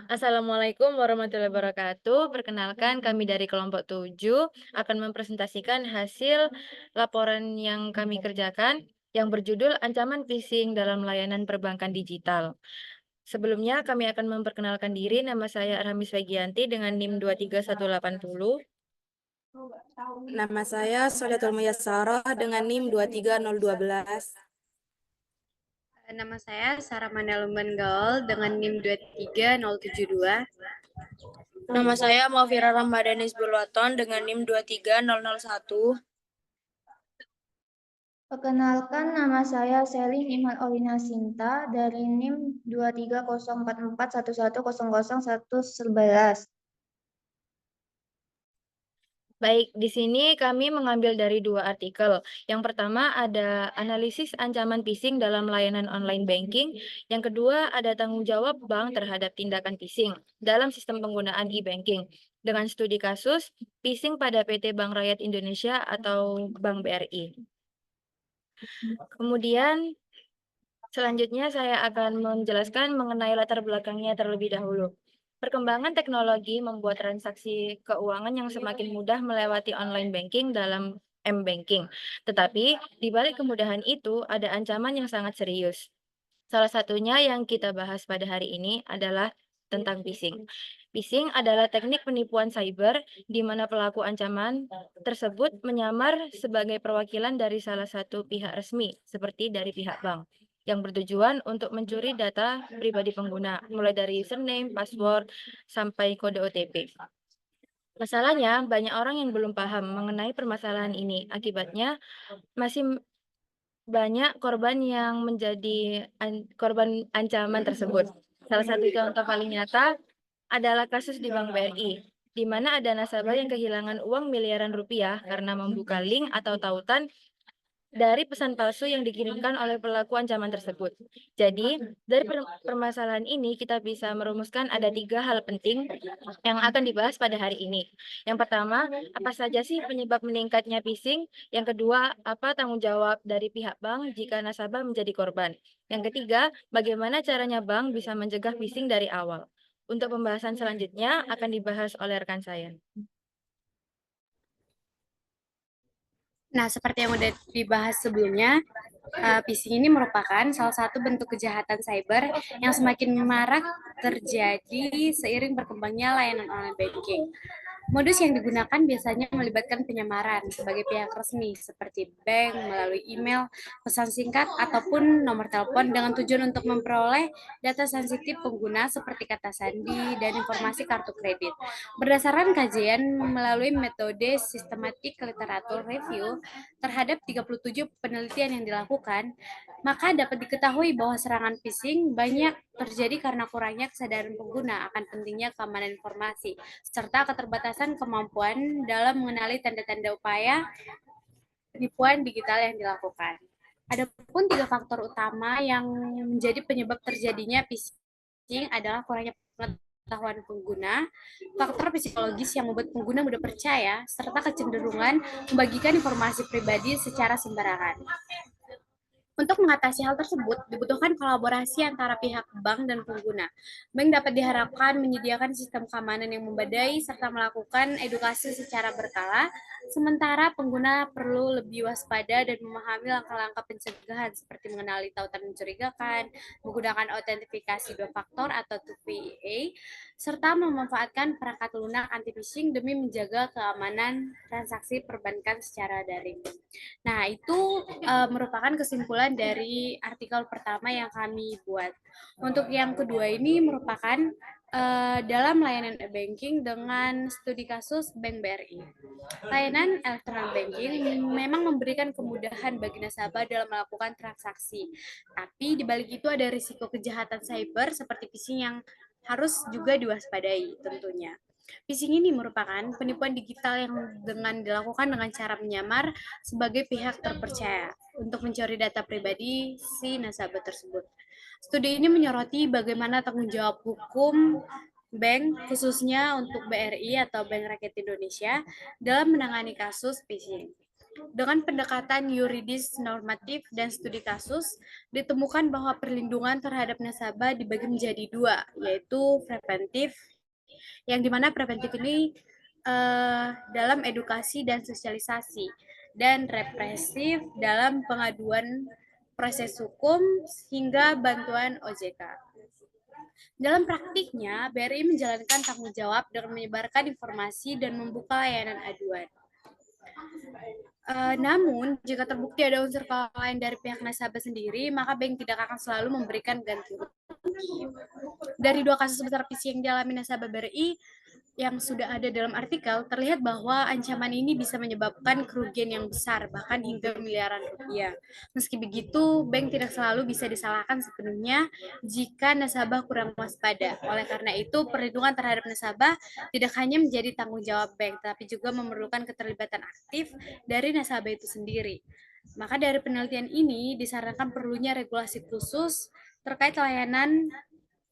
Assalamualaikum warahmatullahi wabarakatuh. Perkenalkan, kami dari kelompok 7 akan mempresentasikan hasil laporan yang kami kerjakan yang berjudul Ancaman Phishing dalam Layanan Perbankan Digital. Sebelumnya, kami akan memperkenalkan diri. Nama saya Arhamis Fegianti dengan NIM 23180. Nama saya Soliatul Muyassarah dengan NIM 23012. Nama saya Sarah Manalumban Gaul dengan NIM 23072. Nama saya Maufira Ramadanis Burwaton dengan NIM 23001. Perkenalkan, nama saya Selin Iman Olina Sinta dari NIM 23044110011. Baik, di sini kami mengambil dari dua artikel. Yang pertama ada analisis ancaman phishing dalam layanan online banking. Yang kedua ada tanggung jawab bank terhadap tindakan phishing dalam sistem penggunaan e-banking. Dengan studi kasus phishing pada PT Bank Rakyat Indonesia atau Bank BRI. Kemudian selanjutnya saya akan menjelaskan mengenai latar belakangnya terlebih dahulu. Perkembangan teknologi membuat transaksi keuangan yang semakin mudah melewati online banking dalam m-banking. Tetapi di balik kemudahan itu ada ancaman yang sangat serius. Salah satunya yang kita bahas pada hari ini adalah tentang phishing. Phishing adalah teknik penipuan cyber di mana pelaku ancaman tersebut menyamar sebagai perwakilan dari salah satu pihak resmi, seperti dari pihak bank, yang bertujuan untuk mencuri data pribadi pengguna, mulai dari username, password, sampai kode OTP. Masalahnya, banyak orang yang belum paham mengenai permasalahan ini. Akibatnya, masih banyak korban yang menjadi korban ancaman tersebut. Salah satu contoh paling nyata adalah kasus di Bank BRI, di mana ada nasabah yang kehilangan uang miliaran rupiah karena membuka link atau tautan dari pesan palsu yang dikirimkan oleh pelaku ancaman tersebut. Jadi, dari permasalahan ini kita bisa merumuskan ada 3 hal penting yang akan dibahas pada hari ini. Yang pertama, apa saja sih penyebab meningkatnya phishing? Yang kedua, apa tanggung jawab dari pihak bank jika nasabah menjadi korban? Yang ketiga, bagaimana caranya bank bisa mencegah phishing dari awal? Untuk pembahasan selanjutnya akan dibahas oleh rekan saya. Nah, seperti yang sudah dibahas sebelumnya, phishing ini merupakan salah satu bentuk kejahatan cyber yang semakin marak terjadi seiring berkembangnya layanan online banking. Modus yang digunakan biasanya melibatkan penyamaran sebagai pihak resmi seperti bank melalui email, pesan singkat, ataupun nomor telepon dengan tujuan untuk memperoleh data sensitif pengguna seperti kata sandi dan informasi kartu kredit. Berdasarkan kajian melalui metode sistematik literatur review terhadap 37 penelitian yang dilakukan, maka dapat diketahui bahwa serangan phishing banyak terjadi karena kurangnya kesadaran pengguna akan pentingnya keamanan informasi, serta keterbatasan kemampuan dalam mengenali tanda-tanda upaya penipuan digital yang dilakukan. Adapun 3 faktor utama yang menjadi penyebab terjadinya phishing adalah kurangnya pengetahuan pengguna, faktor psikologis yang membuat pengguna mudah percaya, serta kecenderungan membagikan informasi pribadi secara sembarangan. Untuk mengatasi hal tersebut, dibutuhkan kolaborasi antara pihak bank dan pengguna. Bank dapat diharapkan menyediakan sistem keamanan yang memadai serta melakukan edukasi secara berkala, sementara pengguna perlu lebih waspada dan memahami langkah-langkah pencegahan seperti mengenali tautan mencurigakan, menggunakan autentifikasi dua faktor atau 2FA, serta memanfaatkan perangkat lunak anti-phishing demi menjaga keamanan transaksi perbankan secara daring. Nah, itu merupakan kesimpulan dari artikel pertama yang kami buat. Untuk yang kedua ini merupakan dalam layanan e-banking dengan studi kasus Bank BRI. Layanan elektronik banking memang memberikan kemudahan bagi nasabah dalam melakukan transaksi. Tapi di balik itu ada risiko kejahatan cyber seperti phishing yang harus juga diwaspadai tentunya. Phishing ini merupakan penipuan digital yang dilakukan dengan cara menyamar sebagai pihak terpercaya untuk mencuri data pribadi si nasabah tersebut. Studi ini menyoroti bagaimana tanggung jawab hukum bank, khususnya untuk BRI atau Bank Rakyat Indonesia, dalam menangani kasus phishing. Dengan pendekatan yuridis normatif dan studi kasus, ditemukan bahwa perlindungan terhadap nasabah dibagi menjadi dua, yaitu preventif, yang dimana preventif ini dalam edukasi dan sosialisasi, dan represif dalam pengaduan proses hukum hingga bantuan OJK. Dalam praktiknya, BRI menjalankan tanggung jawab dengan menyebarkan informasi dan membuka layanan aduan. Namun, jika terbukti ada unsur kelalaian dari pihak nasabah sendiri, maka bank tidak akan selalu memberikan ganti rugi. Dari 2 kasus besar phishing yang dialami nasabah BRI yang sudah ada dalam artikel, terlihat bahwa ancaman ini bisa menyebabkan kerugian yang besar, bahkan hingga miliaran rupiah. Meski begitu, bank tidak selalu bisa disalahkan sepenuhnya jika nasabah kurang waspada. Oleh karena itu, perlindungan terhadap nasabah tidak hanya menjadi tanggung jawab bank, tapi juga memerlukan keterlibatan aktif dari nasabah itu sendiri. Maka dari penelitian ini disarankan perlunya regulasi khusus terkait layanan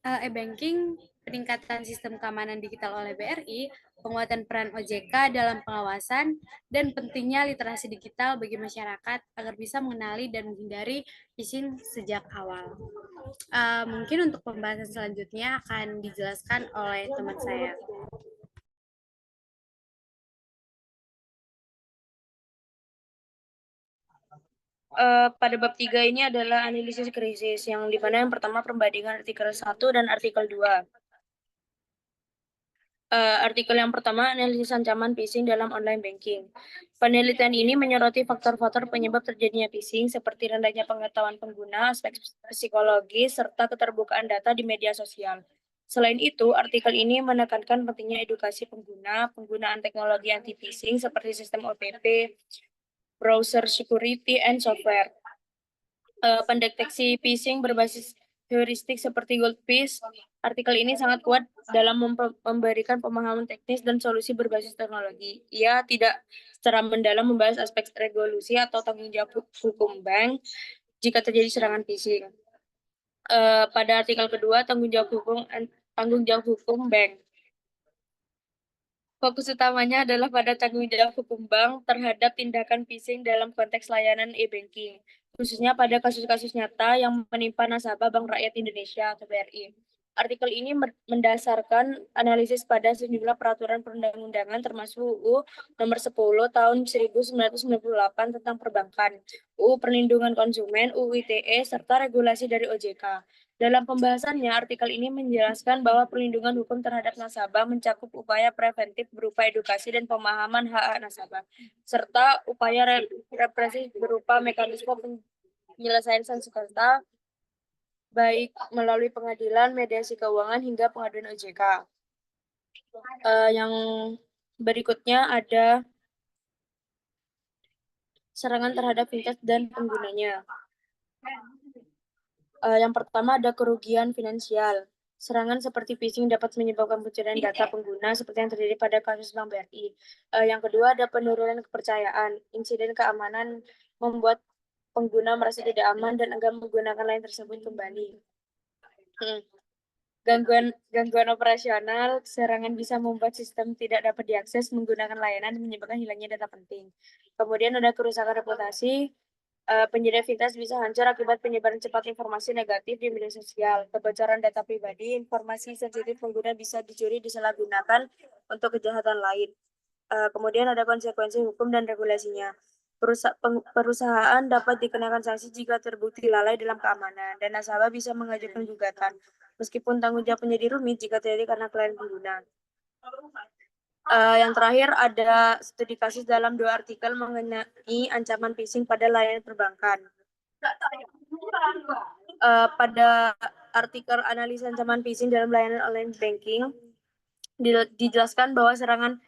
e-banking, peningkatan sistem keamanan digital oleh BRI, penguatan peran OJK dalam pengawasan, dan pentingnya literasi digital bagi masyarakat agar bisa mengenali dan menghindari phishing sejak awal. Mungkin untuk pembahasan selanjutnya akan dijelaskan oleh teman saya. Pada bab 3 ini adalah analisis krisis, yang dimana yang pertama perbandingan artikel 1 dan artikel 2. Artikel yang pertama, analisis ancaman phishing dalam online banking. Penelitian ini menyoroti faktor-faktor penyebab terjadinya phishing seperti rendahnya pengetahuan pengguna, aspek psikologis, serta keterbukaan data di media sosial. Selain itu, artikel ini menekankan pentingnya edukasi pengguna, penggunaan teknologi anti-phishing seperti sistem OTP, browser security, and software. Pendeteksi phishing berbasis heuristik seperti Goldfish. Artikel ini sangat kuat dalam memberikan pemahaman teknis dan solusi berbasis teknologi. Ia tidak secara mendalam membahas aspek regulasi atau tanggung jawab hukum bank jika terjadi serangan phishing. Pada artikel kedua, tanggung jawab hukum bank. Fokus utamanya adalah pada tanggung jawab hukum bank terhadap tindakan phishing dalam konteks layanan e-banking, khususnya pada kasus-kasus nyata yang menimpa nasabah Bank Rakyat Indonesia atau BRI. Artikel ini mendasarkan analisis pada sejumlah peraturan perundang-undangan termasuk UU Nomor 10 Tahun 1998 tentang perbankan, UU Perlindungan Konsumen, UU ITE, serta regulasi dari OJK. Dalam pembahasannya, artikel ini menjelaskan bahwa perlindungan hukum terhadap nasabah mencakup upaya preventif berupa edukasi dan pemahaman hak nasabah, serta upaya represif berupa mekanisme penyelesaian sengketa, baik melalui pengadilan, mediasi keuangan, hingga pengaduan OJK. Yang berikutnya ada serangan terhadap fintech dan penggunanya. Yang pertama ada kerugian finansial. Serangan seperti phishing dapat menyebabkan pencurian data pengguna seperti yang terjadi pada kasus Bank BRI. Yang kedua ada penurunan kepercayaan. Insiden keamanan membuat pengguna merasa tidak aman dan enggan menggunakan lain tersebut kembali. Gangguan operasional, serangan bisa membuat sistem tidak dapat diakses menggunakan layanan dan menyebabkan hilangnya data penting. Kemudian ada kerusakan reputasi. Penyedia fintech bisa hancur akibat penyebaran cepat informasi negatif di media sosial. Kebocoran data pribadi, informasi sensitif pengguna bisa dicuri, disalahgunakan untuk kejahatan lain. Kemudian ada konsekuensi hukum dan regulasinya. Perusahaan dapat dikenakan sanksi jika terbukti lalai dalam keamanan, dan nasabah bisa mengajukan gugatan. Meskipun tanggung jawab menjadi rumit jika terjadi karena kelainan pengguna. Yang terakhir ada studi kasus dalam 2 artikel mengenai ancaman phishing pada layanan perbankan. Pada artikel analisa ancaman phishing dalam layanan online banking, dijelaskan bahwa serangan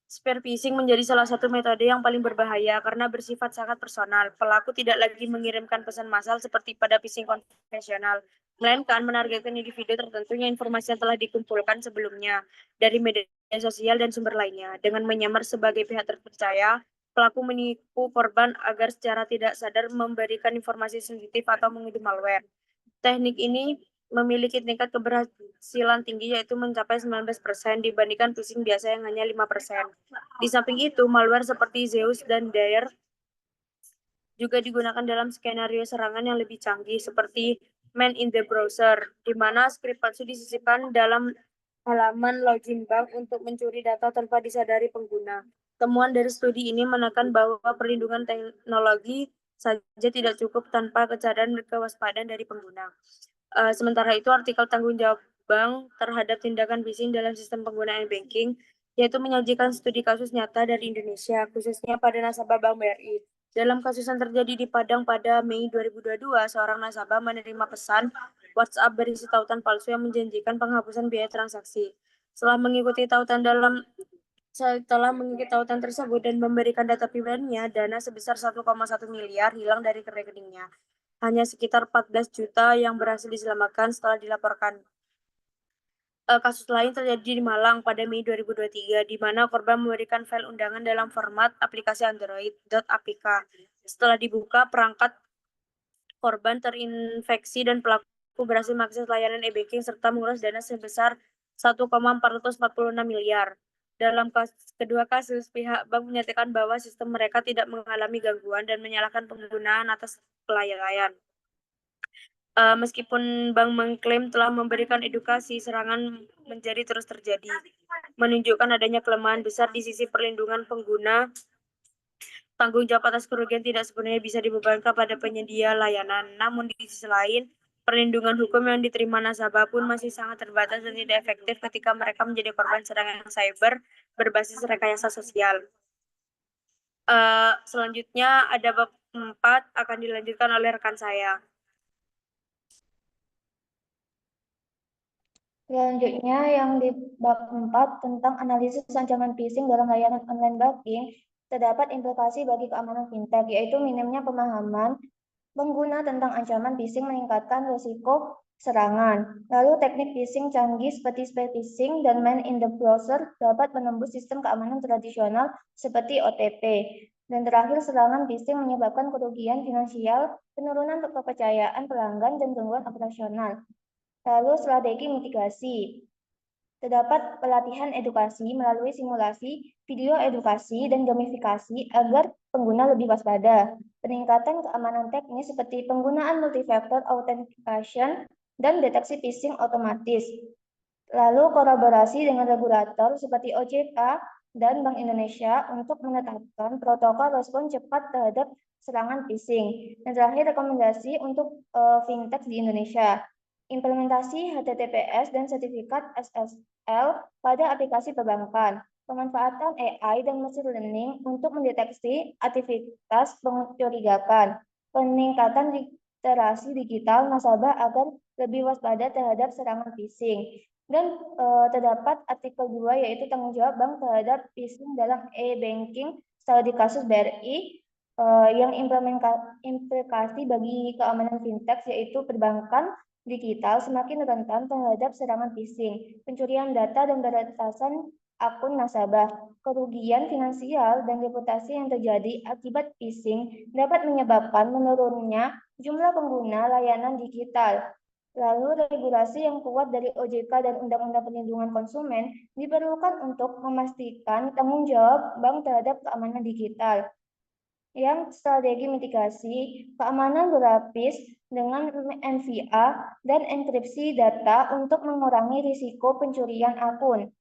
spear phishing menjadi salah satu metode yang paling berbahaya karena bersifat sangat personal. Pelaku tidak lagi mengirimkan pesan massal seperti pada phishing konvensional, melainkan menargetkan individu tertentu yang informasi yang telah dikumpulkan sebelumnya dari media sosial dan sumber lainnya. Dengan menyamar sebagai pihak terpercaya, pelaku menipu korban agar secara tidak sadar memberikan informasi sensitif atau mengunduh malware. Teknik ini memiliki tingkat keberhasilan tinggi yaitu mencapai 19% dibandingkan phishing biasa yang hanya 5%. Di samping itu, malware seperti Zeus dan Dare juga digunakan dalam skenario serangan yang lebih canggih seperti man in the browser, di mana skrip palsu disisipkan dalam halaman login bank untuk mencuri data tanpa disadari pengguna. Temuan dari studi ini menekan bahwa perlindungan teknologi saja tidak cukup tanpa kesadaran dan kewaspadaan dari pengguna. Sementara itu, artikel tanggung jawab bank terhadap tindakan phishing dalam sistem penggunaan banking, yaitu menyajikan studi kasus nyata dari Indonesia, khususnya pada nasabah Bank BRI. Dalam kasus yang terjadi di Padang pada Mei 2022, seorang nasabah menerima pesan WhatsApp berisi tautan palsu yang menjanjikan penghapusan biaya transaksi. Setelah mengikuti tautan tersebut dan memberikan data pribadinya, dana sebesar 1,1 miliar hilang dari rekeningnya. Hanya sekitar 14 juta yang berhasil diselamatkan setelah dilaporkan. Kasus lain terjadi di Malang pada Mei 2023, di mana korban memberikan file undangan dalam format aplikasi Android .apk. Setelah dibuka, perangkat korban terinfeksi dan pelaku berhasil mengakses layanan e-banking serta menguras dana sebesar 1,446 miliar. Dalam kedua kasus, pihak bank menyatakan bahwa sistem mereka tidak mengalami gangguan dan menyalahkan penggunaan atas kelalaian. Meskipun bank mengklaim telah memberikan edukasi, serangan menjadi terus terjadi, menunjukkan adanya kelemahan besar di sisi perlindungan pengguna. Tanggung jawab atas kerugian tidak sepenuhnya bisa dibebankan pada penyedia layanan. Namun di sisi lain, perlindungan hukum yang diterima nasabah pun masih sangat terbatas dan tidak efektif ketika mereka menjadi korban serangan cyber berbasis rekayasa sosial. Selanjutnya ada bab 4 akan dilanjutkan oleh rekan saya. Selanjutnya yang di bab 4 tentang analisis ancaman phishing dalam layanan online banking, terdapat implikasi bagi keamanan fintech, yaitu minimnya pemahaman pengguna tentang ancaman phishing meningkatkan risiko serangan. Lalu teknik phishing canggih seperti spear phishing dan man in the browser dapat menembus sistem keamanan tradisional seperti OTP. Dan terakhir, serangan phishing menyebabkan kerugian finansial, penurunan kepercayaan pelanggan, dan gangguan operasional. Lalu strategi mitigasi. Terdapat pelatihan edukasi melalui simulasi, video edukasi, dan gamifikasi agar pengguna lebih waspada. Peningkatan keamanan teknis seperti penggunaan multifactor authentication dan deteksi phishing otomatis. Lalu kolaborasi dengan regulator seperti OJK dan Bank Indonesia untuk menetapkan protokol respon cepat terhadap serangan phishing. Dan terakhir, rekomendasi untuk fintech di Indonesia. Implementasi HTTPS dan sertifikat SSL pada aplikasi perbankan, pemanfaatan AI dan machine learning untuk mendeteksi aktivitas mencurigakan, peningkatan literasi digital nasabah agar lebih waspada terhadap serangan phishing. Dan terdapat artikel 2 yaitu tanggung jawab bank terhadap phishing dalam e-banking studi kasus BRI yang implikasi bagi keamanan fintech yaitu perbankan digital semakin rentan terhadap serangan phishing, pencurian data dan peretasan akun nasabah. Kerugian finansial dan reputasi yang terjadi akibat phishing dapat menyebabkan menurunnya jumlah pengguna layanan digital. Lalu regulasi yang kuat dari OJK dan Undang-Undang Perlindungan Konsumen diperlukan untuk memastikan tanggung jawab bank terhadap keamanan digital. Yang strategi mitigasi, keamanan berlapis dengan NVA dan enkripsi data untuk mengurangi risiko pencurian akun.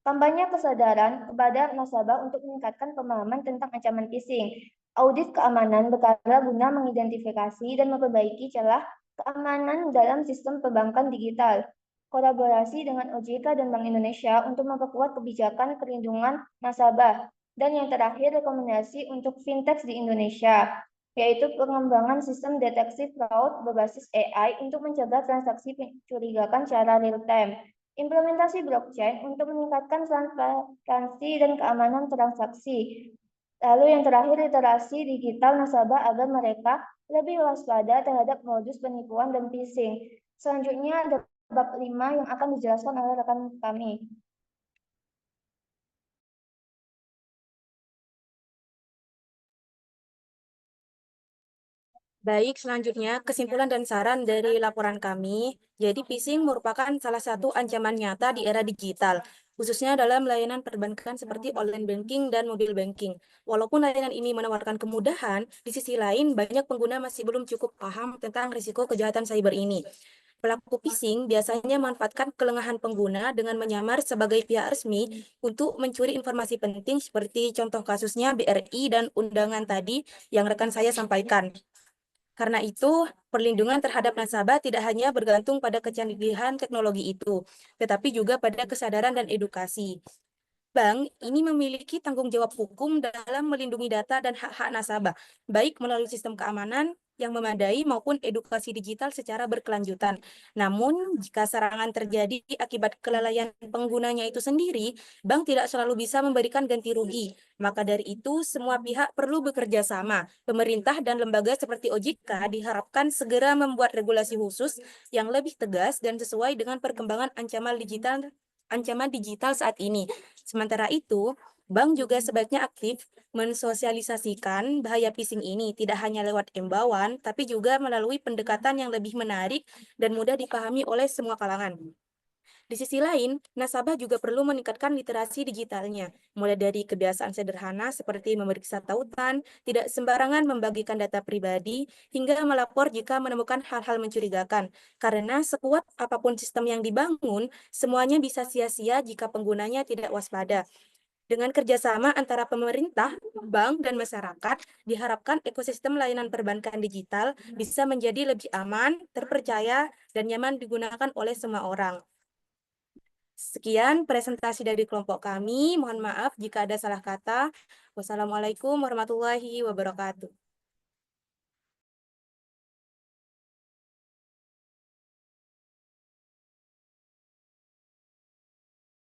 Kampanye kesadaran kepada nasabah untuk meningkatkan pemahaman tentang ancaman phishing. Audit keamanan berkala guna mengidentifikasi dan memperbaiki celah keamanan dalam sistem perbankan digital. Kolaborasi dengan OJK dan Bank Indonesia untuk memperkuat kebijakan perlindungan nasabah. Dan yang terakhir, rekomendasi untuk fintech di Indonesia, yaitu pengembangan sistem deteksi fraud berbasis AI untuk mencegah transaksi mencurigakan secara real-time. Implementasi blockchain untuk meningkatkan transparansi dan keamanan transaksi. Lalu yang terakhir, literasi digital nasabah agar mereka lebih waspada terhadap modus penipuan dan phishing. Selanjutnya ada bab 5 yang akan dijelaskan oleh rekan kami. Baik, selanjutnya kesimpulan dan saran dari laporan kami. Jadi phishing merupakan salah satu ancaman nyata di era digital, khususnya dalam layanan perbankan seperti online banking dan mobile banking. Walaupun layanan ini menawarkan kemudahan, di sisi lain banyak pengguna masih belum cukup paham tentang risiko kejahatan cyber ini. Pelaku phishing biasanya memanfaatkan kelengahan pengguna dengan menyamar sebagai pihak resmi untuk mencuri informasi penting seperti contoh kasusnya BRI dan undangan tadi yang rekan saya sampaikan. Karena itu, perlindungan terhadap nasabah tidak hanya bergantung pada kecanggihan teknologi itu, tetapi juga pada kesadaran dan edukasi. Bank ini memiliki tanggung jawab hukum dalam melindungi data dan hak-hak nasabah, baik melalui sistem keamanan yang memadai maupun edukasi digital secara berkelanjutan. Namun, jika serangan terjadi akibat kelalaian penggunanya itu sendiri, bank tidak selalu bisa memberikan ganti rugi. Maka dari itu, semua pihak perlu bekerja sama. Pemerintah dan lembaga seperti OJK diharapkan segera membuat regulasi khusus yang lebih tegas dan sesuai dengan perkembangan ancaman digital saat ini. Sementara itu, bank juga sebaiknya aktif mensosialisasikan bahaya phishing ini tidak hanya lewat imbauan, tapi juga melalui pendekatan yang lebih menarik dan mudah dipahami oleh semua kalangan. Di sisi lain, nasabah juga perlu meningkatkan literasi digitalnya, mulai dari kebiasaan sederhana seperti memeriksa tautan, tidak sembarangan membagikan data pribadi, hingga melapor jika menemukan hal-hal mencurigakan. Karena sekuat apapun sistem yang dibangun, semuanya bisa sia-sia jika penggunanya tidak waspada. Dengan kerjasama antara pemerintah, bank, dan masyarakat, diharapkan ekosistem layanan perbankan digital bisa menjadi lebih aman, terpercaya, dan nyaman digunakan oleh semua orang. Sekian presentasi dari kelompok kami. Mohon maaf jika ada salah kata. Wassalamualaikum warahmatullahi wabarakatuh.